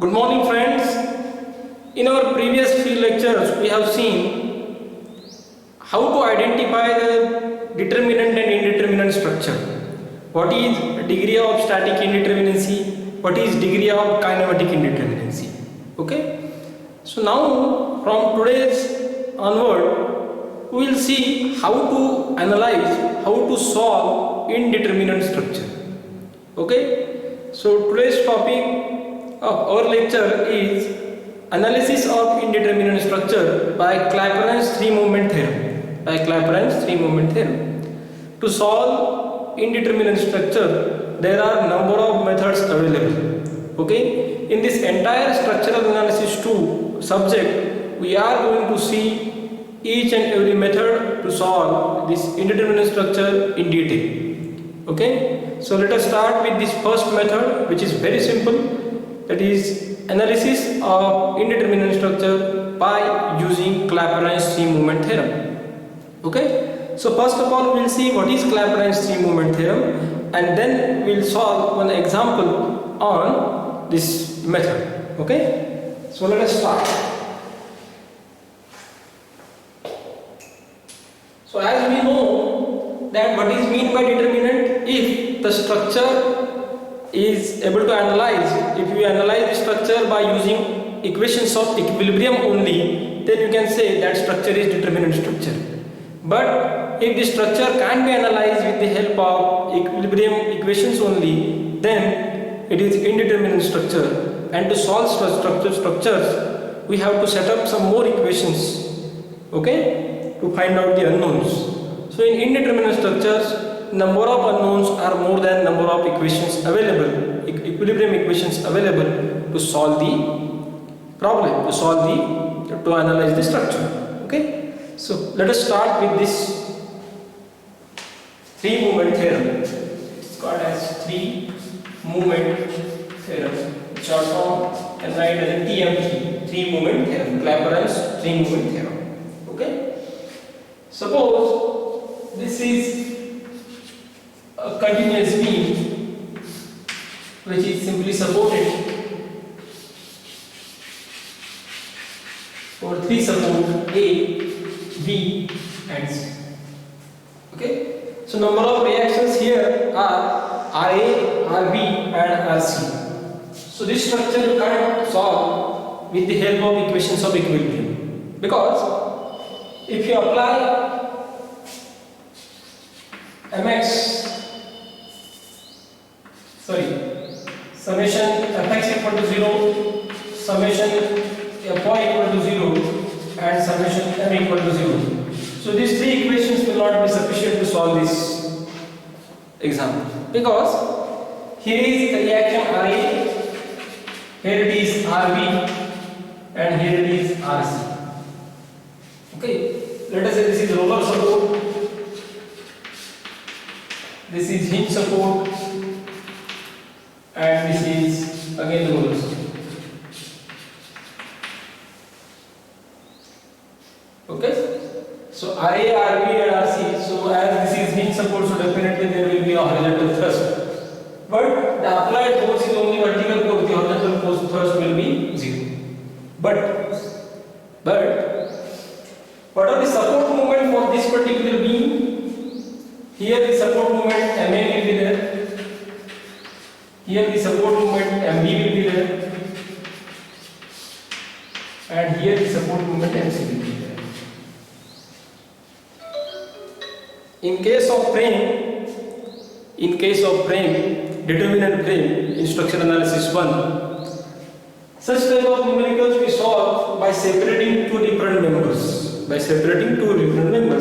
Good morning friends. In our previous few lectures we have seen how to identify the determinant and indeterminate structure. What is degree of static indeterminacy? What is degree of kinematic indeterminacy? Okay. So now from today's onward we will see how to analyze, how to solve indeterminate structure. Okay. So today's topic of our lecture is analysis of indeterminate structure by Clapeyron's three moment theorem. Three moment theorem. To solve indeterminate structure, there are number of methods available. Okay. In this entire structural analysis 2 subject, we are going to see each and every method to solve this indeterminate structure in detail. Okay. So let us start with this first method, which is very simple. That is analysis of indeterminate structure by using Clapeyron's three moment theorem. Okay. So first of all we will see what is Clapeyron's three moment theorem, and then we will solve one example on this method. Okay. So let us start. So as we know that what is meant by determinant, if the structure is able to analyze, if you analyze the structure by using equations of equilibrium only, then you can say that structure is determinant structure. But if the structure can be analyzed with the help of equilibrium equations only, then it is indeterminate structure. And to solve structures, we have to set up some more equations, okay, to find out the unknowns. So in indeterminate structures, number of unknowns are more than number of equations available, equilibrium equations available to solve the problem, to analyze the structure. Okay. So let us start with this three moment theorem. It's called as three moment theorem. Short form and write as TMT, three moment theorem, Clapeyron's three moment theorem. Okay. Suppose this is a continuous beam which is simply supported for three support A, B and C. Okay. So number of reactions here are RA, RB and RC. So this structure you can't solve with the help of equations of equilibrium, because if you apply summation fx equal to 0, summation fy equal to 0 and summation m equal to 0. So these three equations will not be sufficient to solve this example, because here is the reaction RA, here it is RB and here it is RC. Okay, let us say this is roller support, this is hinge support, and this is again the roller support. Okay. So RA, RB and RC, so as this is hinge support, so definitely there will be a horizontal thrust. But the applied force is only vertical force, the horizontal force thrust will be 0. But what are the support moment for this particular beam? Here the support moment MA will be there. Here the support moment MB will be there. And here the support moment MC will be there. In case of frame, determinant frame in structural analysis 1, such type of numericals we solve by separating two different members.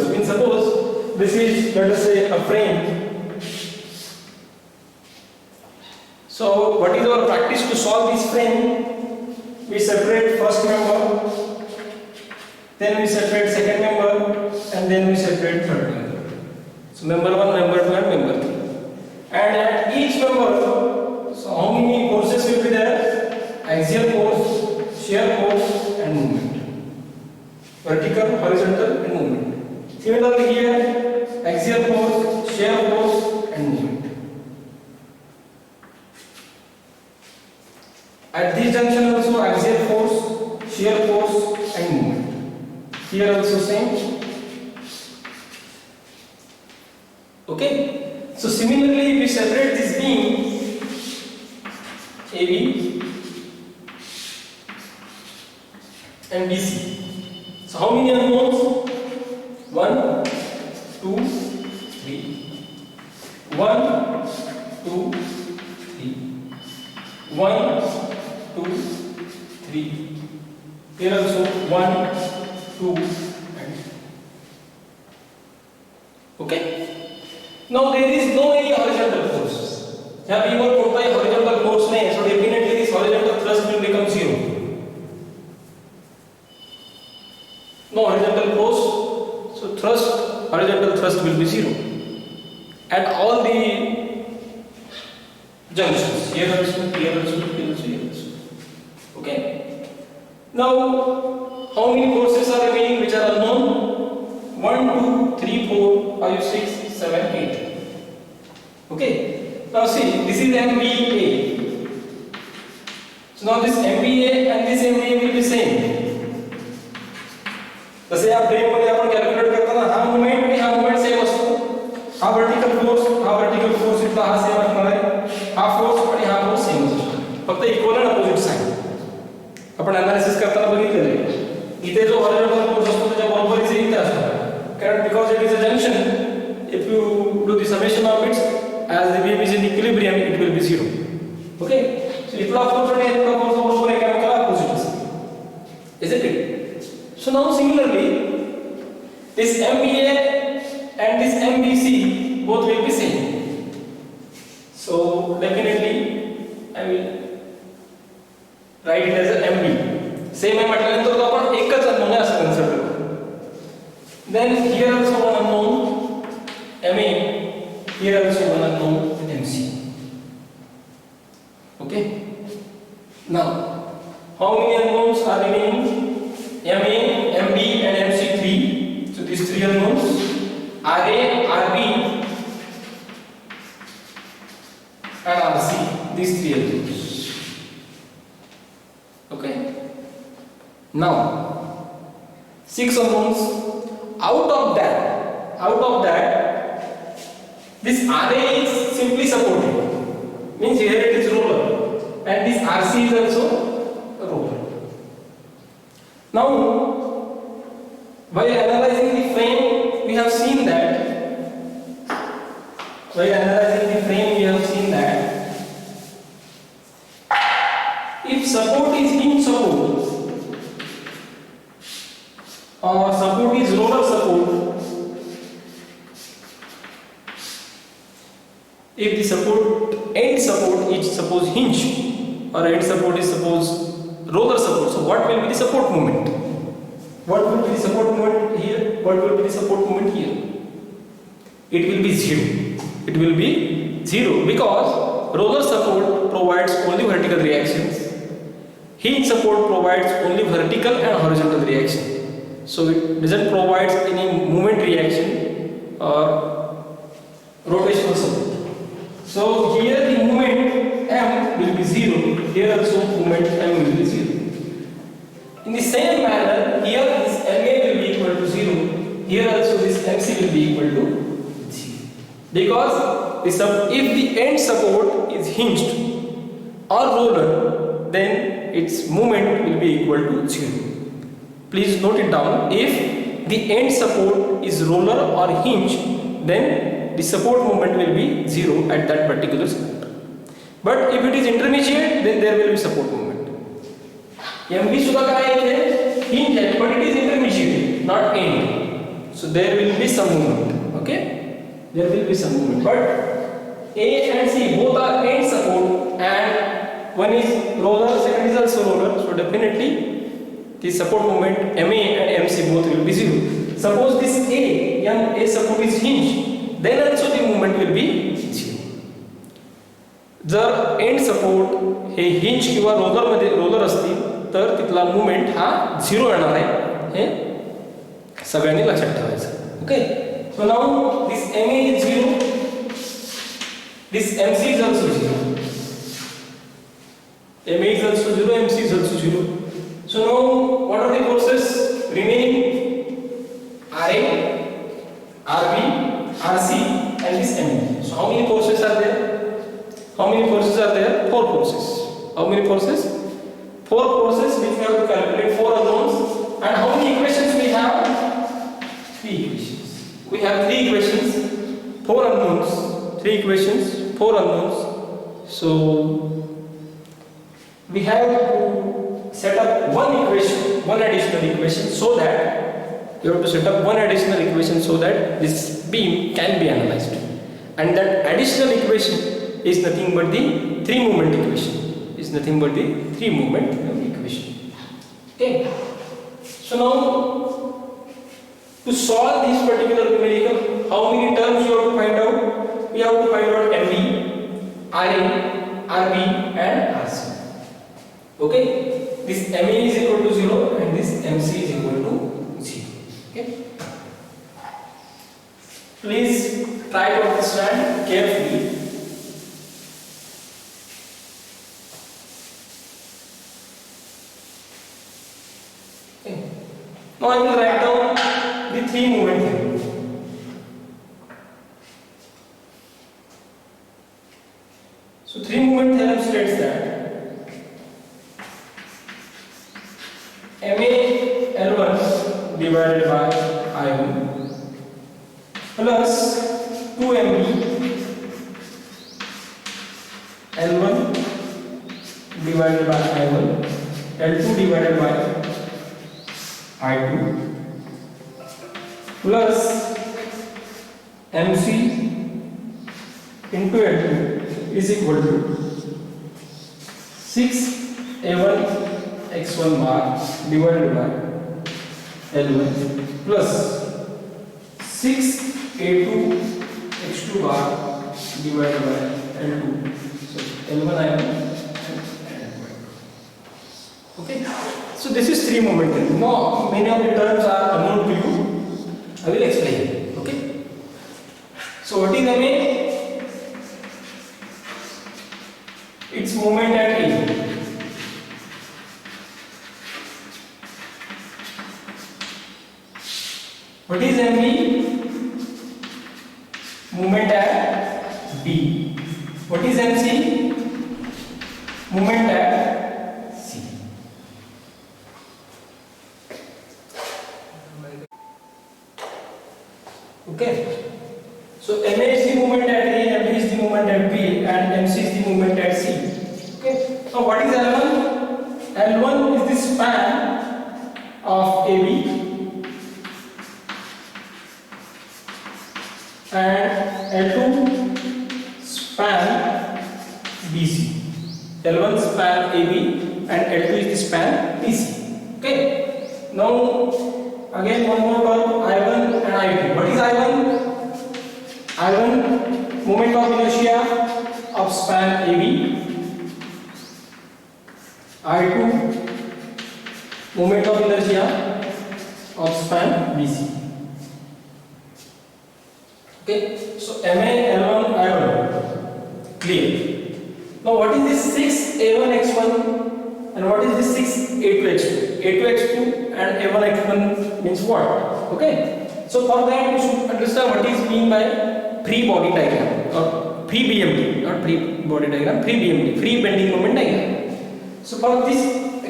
Means suppose this is, let us say, a frame. So what is our practice to solve this frame? We separate first member, then we separate second member, and then we separate third member. So member 1, member 2 and member 3. And at each member, so how many forces will be there? Axial force, shear force and movement. Vertical, horizontal and movement. Similarly here, axial force, shear force and movement. At this junction also axial force, shear force and moment. Here also same. Okay. So similarly we separate this beam AB and BC. So how many unknowns? 1, 2, 3. 1, 2, 3. 1, 2, 3. Here also 1, 2 and 3. Okay. Now there is no any horizontal force. यहाँ भी और कोई horizontal force नहीं है, so definitely this horizontal thrust will become 0. No horizontal force, so horizontal thrust will be 0 at all the junctions. Here also, here also, here also, here also. Okay. Now, how many forces are remaining which are unknown? 1, 2, 3, 4, 5, 6, 7, 8. Okay. Now see, this is MVA. So now this MVA and this MVA will be same. जैसे आप break मध्ये आपण calculate करताना हा moment आणि हा moment same असतो. हा वर्टिकल फोर्स इथला हा सेम असणार आहे. हा फोर्स आणि हा फोर्स सेम असतो. फक्त इक्वल आणि अपोजिट साइन. आपण एनालिसिस करताना बघितलेलं आहे. इथे जो हॉरिझॉन्टल फोर्स असतो त्याच्या बरोबरीचे इथे असतो. कारण because it is a junction, if you do the summation of it as the beam is in equilibrium, it will be 0. Okay. So इथला फोर्स आणि इथला फोर्स बरोबर एकमेकाला अपोजिट असतो. Isn't it? So now similarly, this MVA and this MVC both will be same. So definitely I will write it as a MV. Same आहे म्हटल्यानंतर तो आपण एकच अननोन आहे असं कन्सिडर करू. Then here also one unknown MA, here also one unknown MC. Okay. Now how many unknowns are remaining? MA, MB and MC3. So these three unknowns. RA, RB and RC. These three unknowns. Okay. Now 6 unknowns. Out of that, this RA is simply supported. Means here it is roller, and this RC is also a roller. Now, while analyzing the frame, we have seen that if support is hinge support or support is roller support, if the end support is suppose hinge or end support is suppose roller support, so what will be the support moment? What will be the support moment here? What will be the support moment here? It will be 0. It will be 0 because roller support provides only vertical reactions. Hinge support provides only vertical and horizontal reaction. So it doesn't provide any movement reaction or rotational support. So here the moment M will be 0. Here also moment M will be 0. In the same manner, here this MA will be equal to 0. Here also this MC will be equal to 0. Because if the end support is hinged or roller, then its moment will be equal to 0. Please note it down. If the end support is roller or hinge, then the support moment will be 0 at that particular spot. But if it is intermediate, then there will be support moment. MV सुद्धा काय आहे hinge आहे, but it is intermediate, not end. So there will be some movement. Okay, there will be some movement. But A and C both are end support, and one is roller, second is also roller. So definitely the support moment MA and MC both will be 0. Suppose this A support is hinge, then also the movement will be 0. जर and support hey hinge किंवा roller मध्ये roller असतील तर तिथला movement हा 0 येणार आहे. हे सगळ्यांनी लक्षात ठेवायचं. Okay. So now this MA is 0, this MC is also 0. MA is also 0, MC is also 0. So now what are the forces remaining? RA, RB, RC and this MA. So how many forces are there? How many forces are there? 4 forces. How many forces? 4 forces which we have to calculate, 4 unknowns. And how many equations we have? 3 equations. We have 3 equations, 4 unknowns, 3 equations, 4 unknowns. So we have to set up one equation, one additional equation, so that you have to set up one additional equation so that this beam can be analyzed. And that additional equation is nothing but the 3 moment equation. Is nothing but the 3 moment equation. Okay. So now to solve this particular numerical, how many terms you have to find out? We have to find out MB, RA, RB and RC. Okay, this MA is equal to 0 and this MC is equal to 0. Okay, please try to understand carefully. Okay. Now I will write down the 3 moment theorem. So 3 moment theorem states that MA L1 divided by I1 plus 2MB L1 divided by I1 L2 divided by I2 plus MC into L2 is equal to 6A1 x1 bar divided by L1 plus 6A2 x2 bar divided by L2. So L1 I1 and L2. Okay. So this is 3 moment theorem. Now many of the terms are unknown to you. I will explain. Okay. So what is MA? Its moment at A. What is MB? Moment at B. What is MC? Moment at C. Okay. So MA is the moment at A, MB is the moment at B, and MC is the moment at C. Okay. Now what is L1? L1 is the span of AB. And L2 span BC. L1 span AB and L2 is the span BC. Okay. Now again one more term, I1 and I2. What is I1? I1 moment of inertia of span AB. I2 moment of inertia of span BC. Okay, so MA, L1, I1, clear. Now what is this 6A1x1 and what is this 6A2x2? A2x2 and A1x1 means what? Okay, so for that you should understand what is mean by free body diagram or free BMD, not free body diagram, free BMD, free bending moment diagram. So for this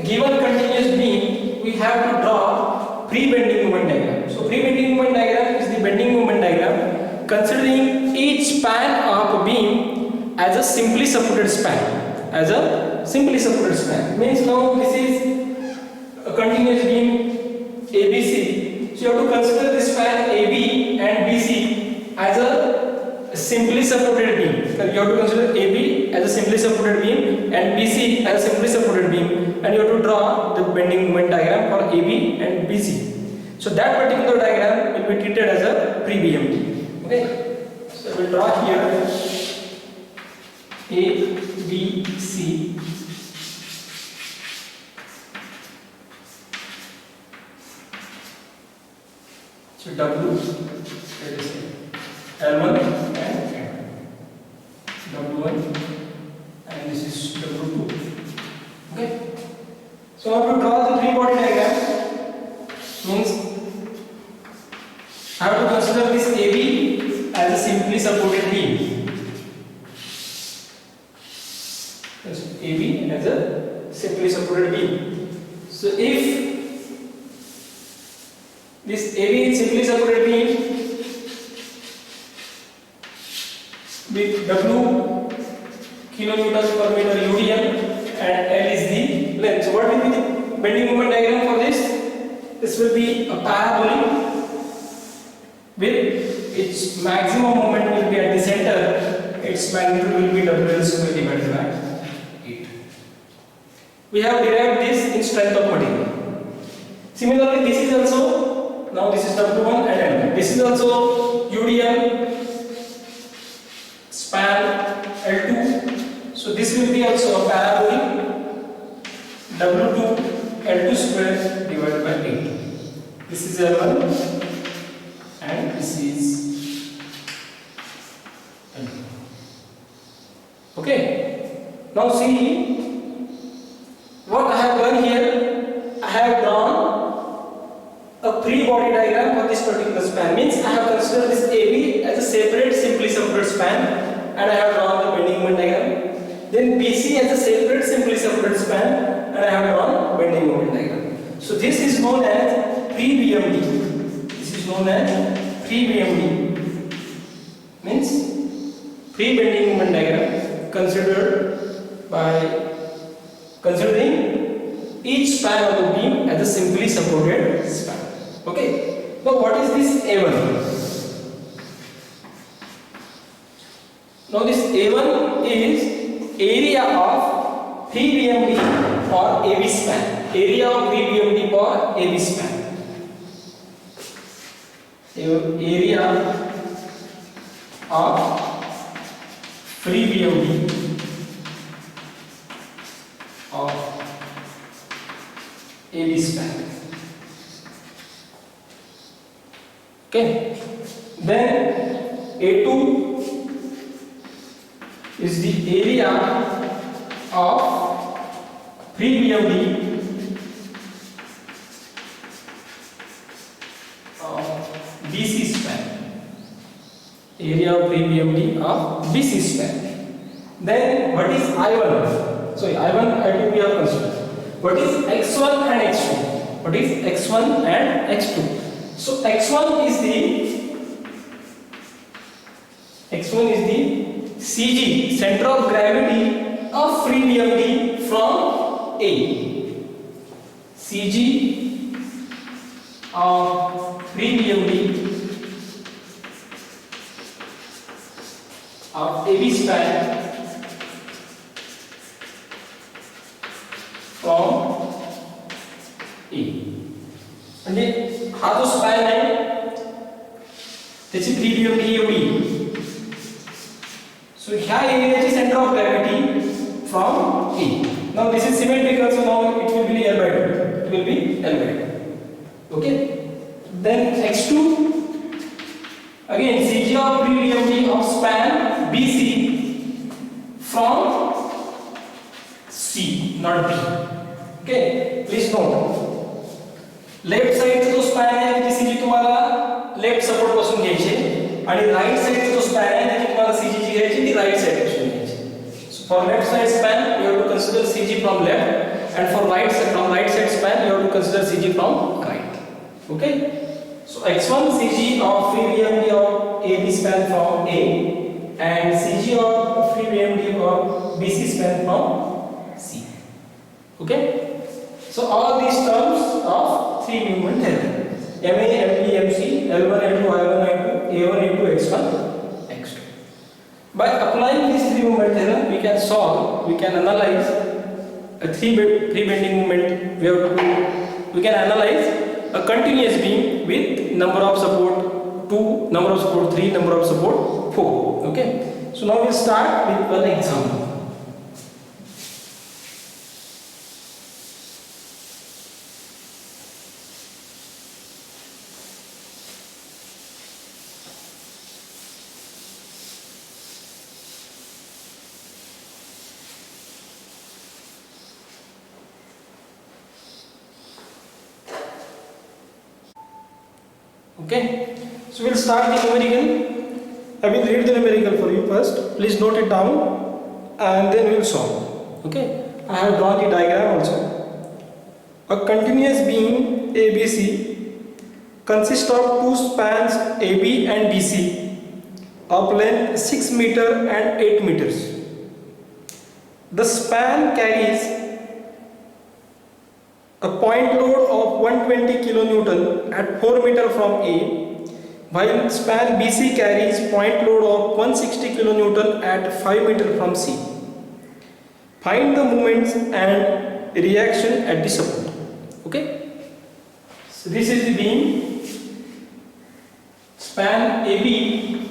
given continuous beam, we have to draw free bending moment diagram. So free bending moment diagram is the bending moment diagram considering each span of a beam as a simply supported span. As a simply supported span means now this is a continuous beam ABC. So you have to consider this span AB and BC as a simply supported beam. So you have to consider AB as a simply supported beam and BC as a simply supported beam, and you have to draw the bending moment diagram for AB and BC. So that particular diagram will be treated as a pre-BMD. Okay, so we will draw here A, B, C. So W, let us say L1 and W1, and this is W2. So now to draw the three body diagram means I have to consider this AB as a simply supported beam. AB as a simply supported beam. So if this AB is simply supported beam with W kilonewtons per meter UDM and L is the length. So what will be the bending moment diagram for this? This will be a parabolic with its maximum moment will be at the center. Its magnitude will be WL square divided by 8. We have derived this in strength of material. Similarly, this is also, now this is W1 and L1. This is also UDM span L2. So this will be also a parabolic W2 L2 square divided by 8. This is L1 and this is L2. Okay. Now see what I have done here. I have drawn a free body diagram for this particular span. Means I have considered this AB as a separate simply supported span and I have drawn the bending moment diagram. Then BC as a separate simply supported span and I have drawn bending moment diagram. So this is known as pre-BMD. This is known as pre-BMD. Means pre-bending moment diagram considered by considering each span of the beam as a simply supported span. Okay. Now what is this A1? Now this A1 is area of 3 BMD or AB span. Area of 3 BMD or AB span. Area of 3 BMD of AB span. Okay. Then A2 is the area of 3 BMD of BC span. Area of 3 BMD of BC span. Then what is I1? Sorry, I1, I2 we have considered. What is X1 and X2? What is X1 and X2? So X1 is the CG, center of gravity of free BMD from A. CG of free BMD of AB span from A. म्हणजे हा जो span आहे त्याची 3 BMD एवढी. So here area center of gravity from A. Now this is symmetrical, so now it will be L by 2. It will be L by 2. Okay. Then X2 again CG of 3 BMD of span BC from C, not B. Okay. Please note. Left साइडचा जो span आहे त्याची CG तुम्हाला left support पासून घ्यायची आणि right साइडचा जो span आहे त्याची तुम्हाला सीजी जी घ्यायची ती राइट साइड पासून घ्यायची. So for left side span you have to consider CG from left and for right side span you have to consider CG from right. Okay. So x1 CG of free BMD of AB span from A and CG of free BMD of BC span from C. Okay. So all these terms of three moment theorem. MA, MB, MC, L1, L2, I1, I2, A1 into x1, x2. By applying this three moment theorem, we can solve, we can analyze a three bending moment. We can analyze a continuous beam with number of support 2, number of support 3, number of support 4. Okay. So now we'll start with one example. Okay, so we'll start the numerical. I will read the numerical for you first. Please note it down and then we will solve. Okay, I have drawn the diagram also. A continuous beam ABC consists of two spans AB and BC of length 6 meter and 8 meters. The span carries a point load of 120 kilonewton at 4 meter from A, while span BC carries point load of 160 kilonewton at 5 meter from C. Find the moments and reaction at the support. Okay, so this is the beam. Span AB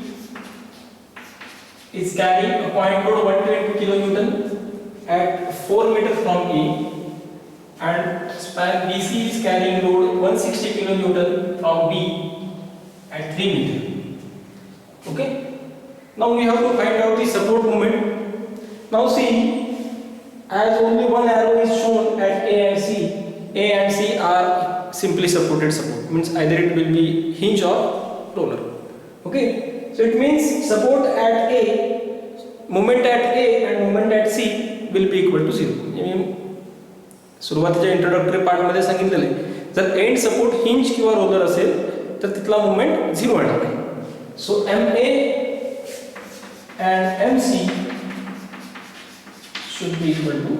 is carrying a point load of 120 kilonewton at 4 meter from A, and span BC is carrying load 160 kilonewton from B at 3 meter. Okay, now we have to find out the support moment. Now see, as only one arrow is shown at A and C are simply supported support, means either it will be hinge or roller. Okay, so it means support at A, moment at A and moment at C will be equal to 0. सुरुवातीच्या introductory part मध्ये सांगितलेले जर and support hinge किंवा roller असेल तर तिथला moment 0 येणार आहे. सो MA and MC should be equal to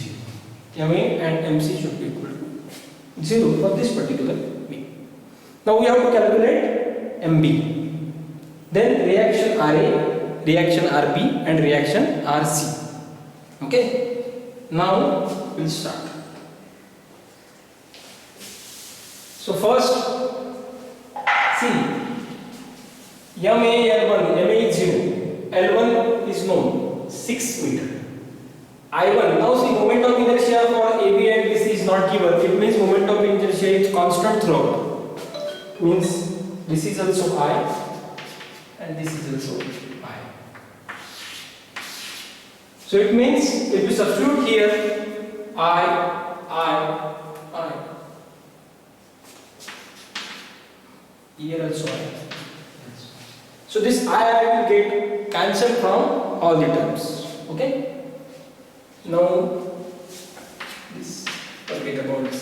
0. MA and MC should be equal to 0 for this particular beam. Now we have to calculate MB. Then reaction RA, reaction RB and reaction RC. Okay. Now we'll start. So first, see, MA L1, MA is 0, L1 is known, 6 meter. I1, now see moment of inertia for AB and BC is not given, it means moment of inertia is constant throughout, means this is also I and this is also I. So it means if you substitute here I. Here also I. So this I will get cancelled from all the terms. Okay. Now this, forget about this.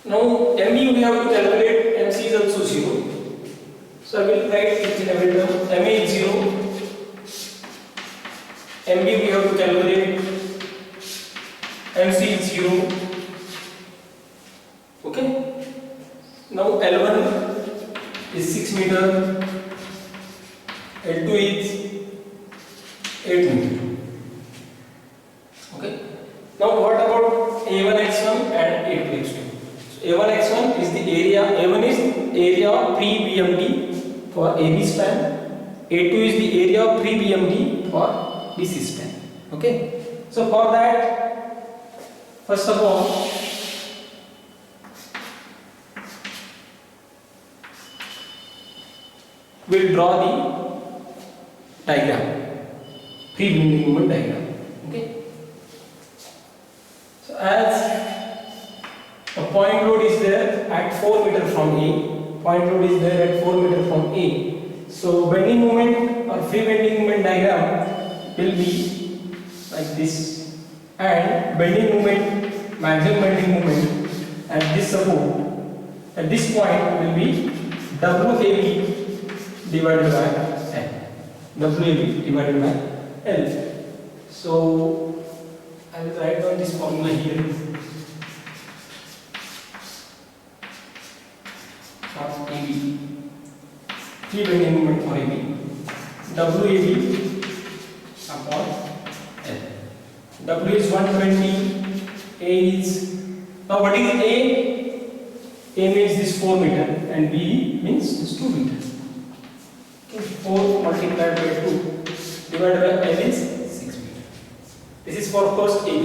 Now MU we have to calculate. MC is also 0. So I will write it in every term. MA is 0. MB we have to calculate. MC is 0. Okay. Now L1 is 6 meter. L2 is 8 meter. Okay. Now what about A1x1 and A2x2? So A1x1 is the area. A1 is area pre-BMD for AB span. A2 is the area pre-BMD for BC span. Okay, so for that, first of all, we'll draw the diagram, pre-bending moment diagram. Okay, so as a point load is there at 4 meter from A, point load is there at 4 meter from A. So bending moment or free bending moment diagram will be like this, and bending moment, maximum bending moment at this support at this point will be WAB divided by L. WAB divided by L. So I will write down this formula here. Of AB, free bending moment for AB, WAB upon L. W is 120, A is, now what is A? A means this 4 meter and B means this 2 meter. Okay, 4 multiplied by 2 divided by L is 6 meter. This is for first AB.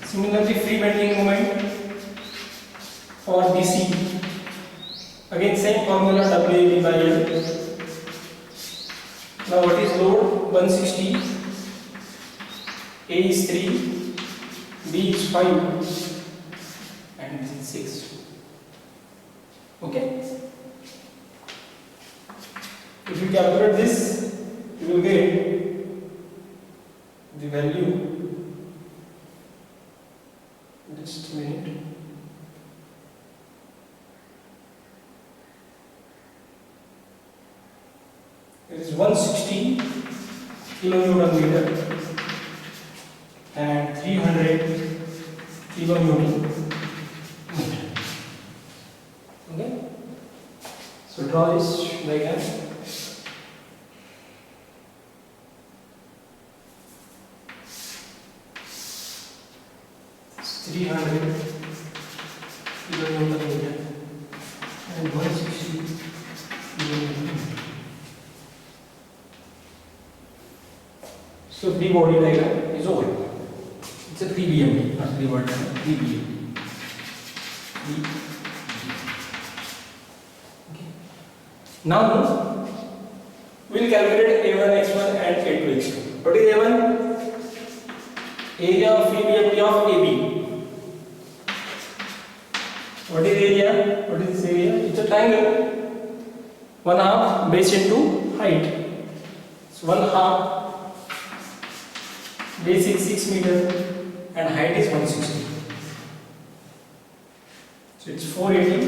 Similarly, free bending moment for BC. Again same formula, WAB by L. Now what is load? 160. A is 3, B is 5 and this is 6. Okay. If you calculate this, you will get the value. Just a minute. It is 160 kilonewton meter and 300 kilonewton meter. Okay. So draw this diagram. It's 300 kilonewton meter and 160 kilonewton meter. So free body diagram is over. It's a 3 BM, not 3 body diagram, 3 BM. Okay. Now we will calculate A1 x1 and A2 x2. What is A1? Area of free BMD of AB. What is area? What is this area? It's a triangle. 1/2 base into height. So 1/2 base is 6 meter and height is 160. So it's 480.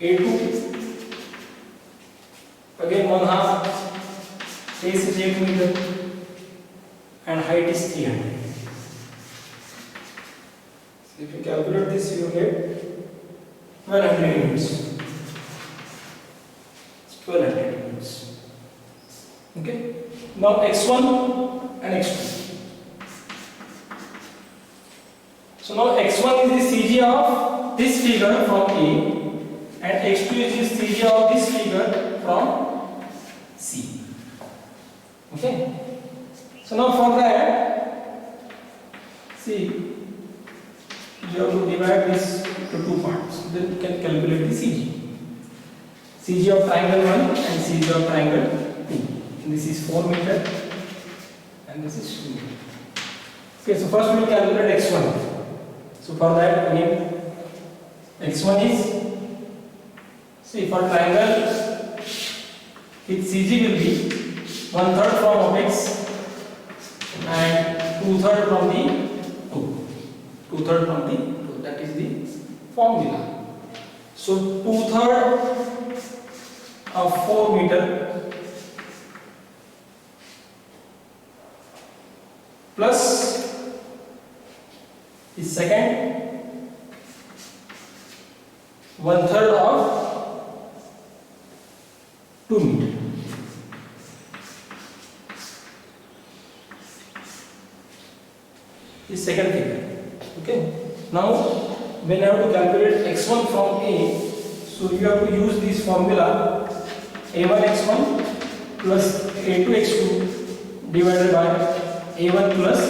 A2 again 1/2 base is 8 meter and height is 300. So if you calculate this, you will get 1200 units. It's 1200 units. Okay. Now x1 and x2. So now x1 is the CG of this figure from A and x2 is the CG of this figure from C. Okay. So now for that, see, you have to divide this into two parts. Then you can calculate the CG. CG of triangle 1 and CG of triangle 2. This is 4 meter and this is 2 meter. Okay, so first we will calculate x1. So for that again, x1 is, see, for triangle its CG will be 1/3 from apex and 2/3 from the 2. 2/3 from the 2. That is the formula. So 2/3 of 4 meter plus the second 1/3 of 2 meter. The second figure. Okay. Now when I have to calculate x1 from A, so you have to use this formula A1 x1 plus A2 x2 divided by A1 plus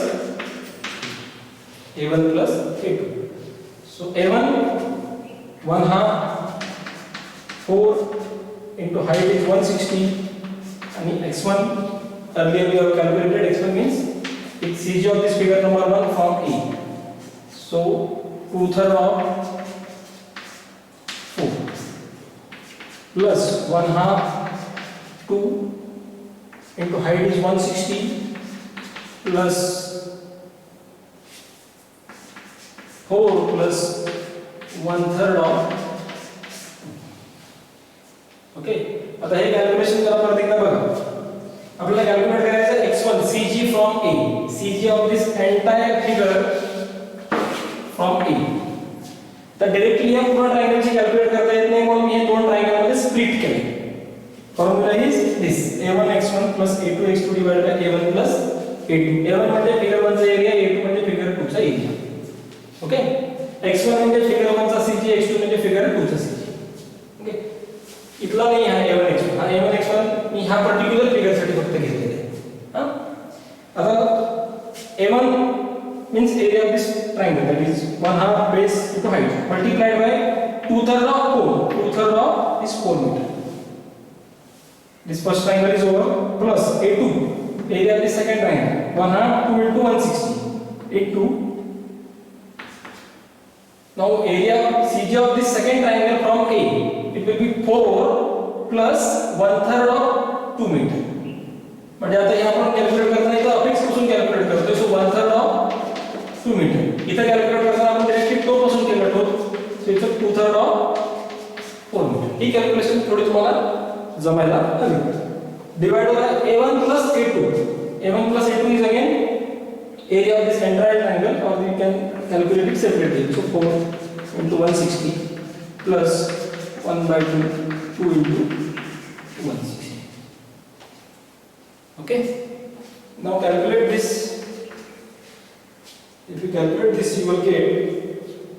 A2. So A1 1/2 4 into height is 160 and x1 earlier we have calculated x1 means it's CG of this figure number 1 from A. So 2/3 of 4 plus 1/2 2 into height is 160 plus 4 plus 1/3 of. Okay, आता हे calculation करा परत एकदा बघा. आपल्याला calculate करायचं x1 CG from A, CG of this entire figure from A. तर directly या पूर्ण ट्रायंगलची कॅल्क्युलेट करता येत नाही म्हणून मी हे दोन ट्रायंगल मध्ये स्प्लिट केले. Formula is this A1 x1 plus A2 x2 divided by A1 plus A2. A1 म्हणजे फिगर 1 चा एरिया, A2 म्हणजे फिगर 2 चा एरिया. ओके, x1 म्हणजे फिगर 1 चा CG, x2 म्हणजे फिगर 2 चा CG. ओके, इथला नाही हा A1 x1. हा A1 x1 मी हा पर्टिक्युलर फिगर साठी फक्त घेतलेला आहे. हां, आता A1 means area of this triangle, that is 1/2 base into height multiplied by 2/3 of pole. 2/3 of this pole meter. This first triangle is over plus A2, area of the second triangle 1/2 2 into 160 into. Now area CG of this second triangle from A, it will be 4 plus 1/3 of 2 meter. म्हणजे आता हे आपण calculate करताना इथं apex पासून calculate करतोय, सो 1/3 of 2 metre. इथं calculate करताना आपण डायरेक्टली टो पासून केलं, टो सो इथं 2/3 ऑफ 4 मीटर. ही कॅल्क्युलेशन थोडी तुम्हाला जमायला हवी. डिवाइड होगा A1 plus A2. A1 plus A2 is again area of this entire triangle, or we can calculate it separately. So 4 into 160 plus 1/2, 2 into 160. Okay. Now calculate this. If you calculate this, you will get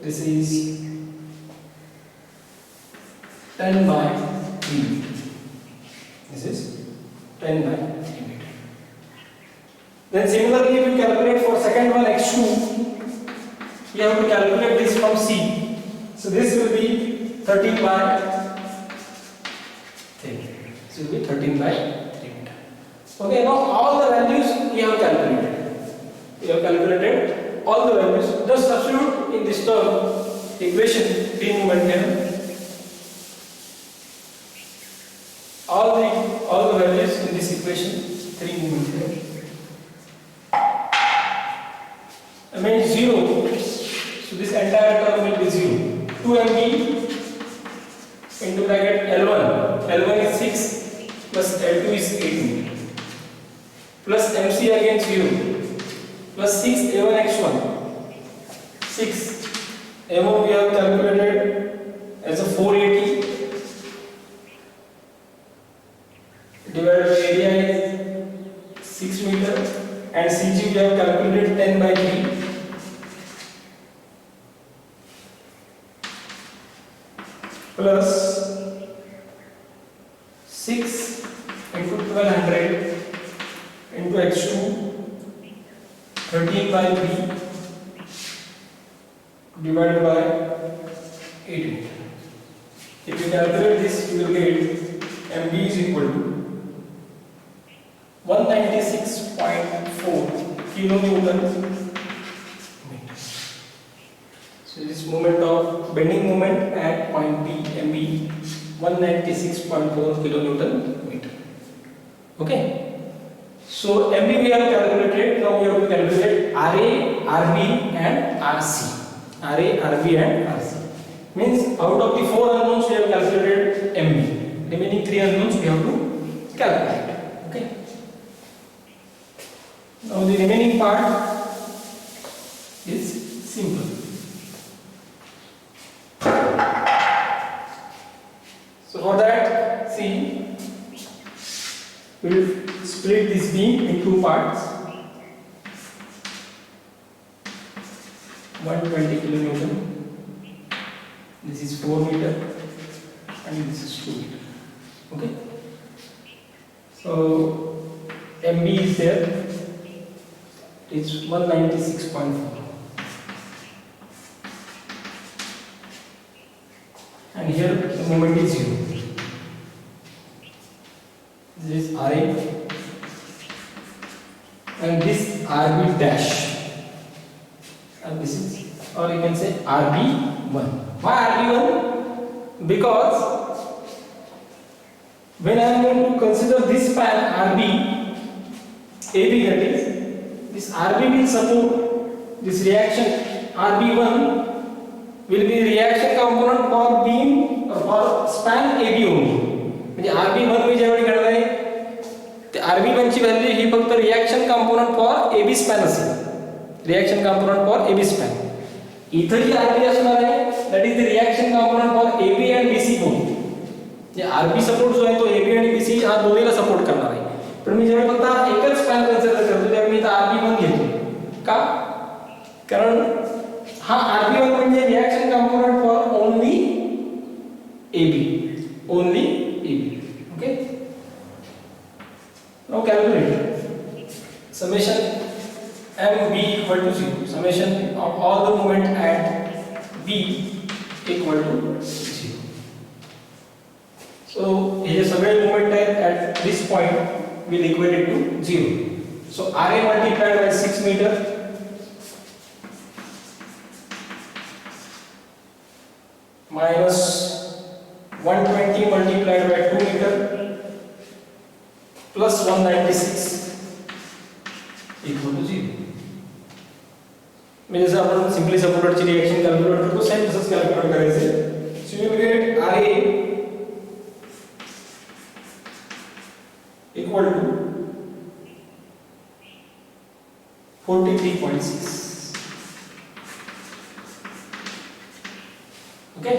this is 10/3. This is 10/3 meter. Then similarly, if you calculate for second one x2, you have to calculate this from C. So this will be 13/3. This will be 13/3 meter. Okay, now all the values we have calculated. We have calculated all the values. Just substitute in this term equation Three Moment Theorem. All the values in this equation Three Moment Theorem. I mean 0. So this entire term will be 0. 2 mb into bracket L1. L1 is 6 plus L2 is 8 plus MC again 0 plus 6 A1 x1. 6 A1 we have calculated as a 480 divided by area is 6 meter, and CG we have calculated 10/3 plus 6 into 1200 into x2 13/3 divided by 8 meter. If you calculate this, you will get MB is equal to 196.4 kilonewton meter. So this moment of bending moment at point P, MB 196.4 kilonewton meter. Okay. So MB we have calculated. Now we have to calculate RA, RB and RC. RA, RB and RC. Means out of the 4 unknowns we have calculated MB. Remaining 3 unknowns we have to calculate. Okay. Now the remaining part is simple. So for that, see, we will split this beam in 2 parts. 120 kilonewton. This is 4 meter and this is 2 meter. Okay. So MB is there. It's 196.4. And here the moment is 0. This is RA and this RB dash, and this is, or you can say RB1. Why RB1? Because when I am going to consider this span RB, AB that is, this RB will support this reaction. RB1 will be reaction component for beam or for span AB only. म्हणजे RB1 मी जेवढी काढणार आहे ते RB1 ची value ही फक्त reaction component for AB span असेल. Reaction component for AB span. इथं जी RB असणार आहे that is the reaction component for AB and BC both. जे RB सपोर्ट जो आहे तो AB आणि BC हा दोन्हीला सपोर्ट करणार आहे. पण मी जेव्हा फक्त एकच स्पॅन कन्सिडर करतो तेव्हा मी इथं RB1 घेतो. का? कारण हा RB1 म्हणजे reaction component for only AB. Only AB. Okay. Now calculate. Summation MB equal to 0. Summation of all the moment at B equal to 0. So here सगळे moment at this point will equate it to 0. So RA multiplied by 6 meter 120 multiplied by 2 meter plus 196 equal to 0. मैं जैसे अपन simply supported ची reaction calculate करतो same तसंच calculate करायचे. So you will get Ra equal to 43.6. Okay.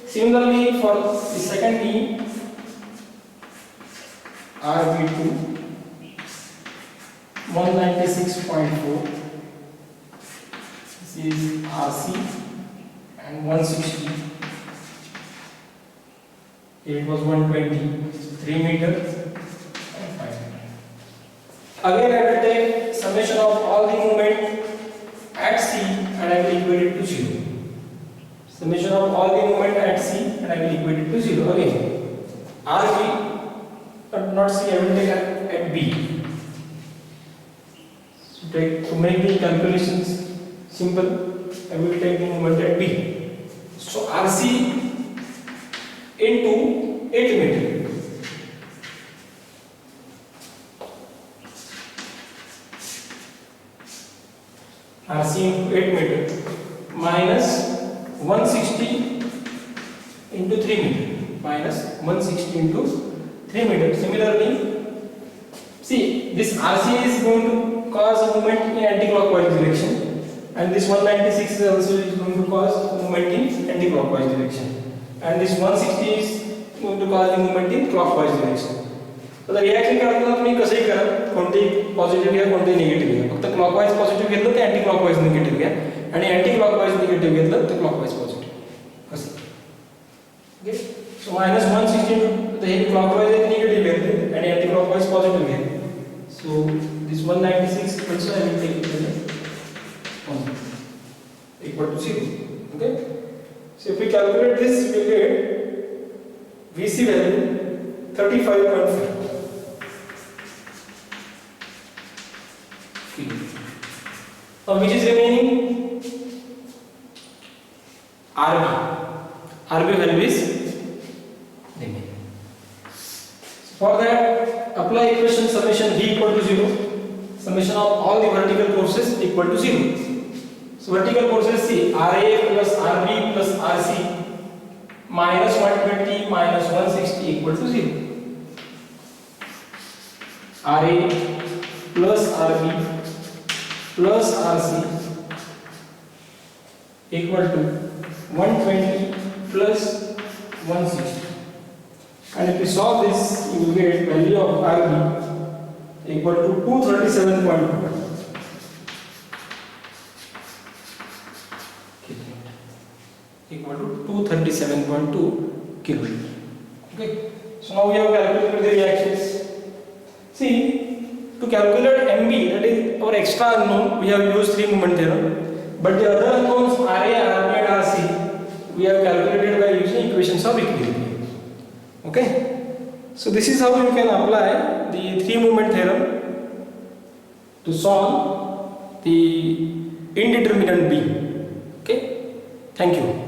Similarly, for the second E, RB2 196.4. This is RC and 160. Here it was 120. 3 meter and 5 meter. Again, I will take summation of all the moment at C and I will equate it to 0. Summation of all the moment at C and I will equate it to 0. Again, RB, but not C, I will take at B. So to make the calculations simple, I will take the moment at B. So RC into 8 meter. RC into 8 meter minus 160 into 3 meter minus 160 into 3 meter. Similarly, see this RC is going to cause a movement in anti-clockwise direction and this 196 is also going to cause movement in anti-clockwise direction and this 160 is going to cause the movement in clockwise direction. तर reaction करताना तुम्ही कसंही करा, कोणतेही positive घ्या कोणतेही negative घ्या, फक्त क्लॉकवाईज पॉझिटिव्ह घेतलं ते अँटी क्लॉकवाईज निगेटिव्ह घ्या आणि अँटी क्लॉकवाईज निगेटिव्ह घेतलं तर क्लॉकवाईज पॉझिटिव्ह असं. ओके. सो -160 तर हे क्लॉकवाईज आहे निगेटिव्ह घेतले आणि अँटी क्लॉकवाईज पॉझिटिव्ह घेतले. So this 196 also I will take it as equal to 0. Okay. So if we calculate this, we will get VC value 35.5. Now which is remaining? RB. RB value is remaining. For that, apply equation summation V equal to 0. Summation of all the vertical forces equal to 0. So vertical forces see RA plus RB plus RC minus 120 minus 160 equal to 0. RA plus RB plus RC equal to 120 plus 160. And if we solve this, you will get value of RB equal to 237.2. Equal to 237.2 kilonewton. Okay. So now we have calculated the reactions. See, to calculate MB, that is our extra unknown, we have used three moment theorem. But the other unknowns RA, RB and RC, we have calculated by using equations of equilibrium. Okay. So this is how you can apply the three moment theorem to solve the indeterminate beam. Okay. Thank you.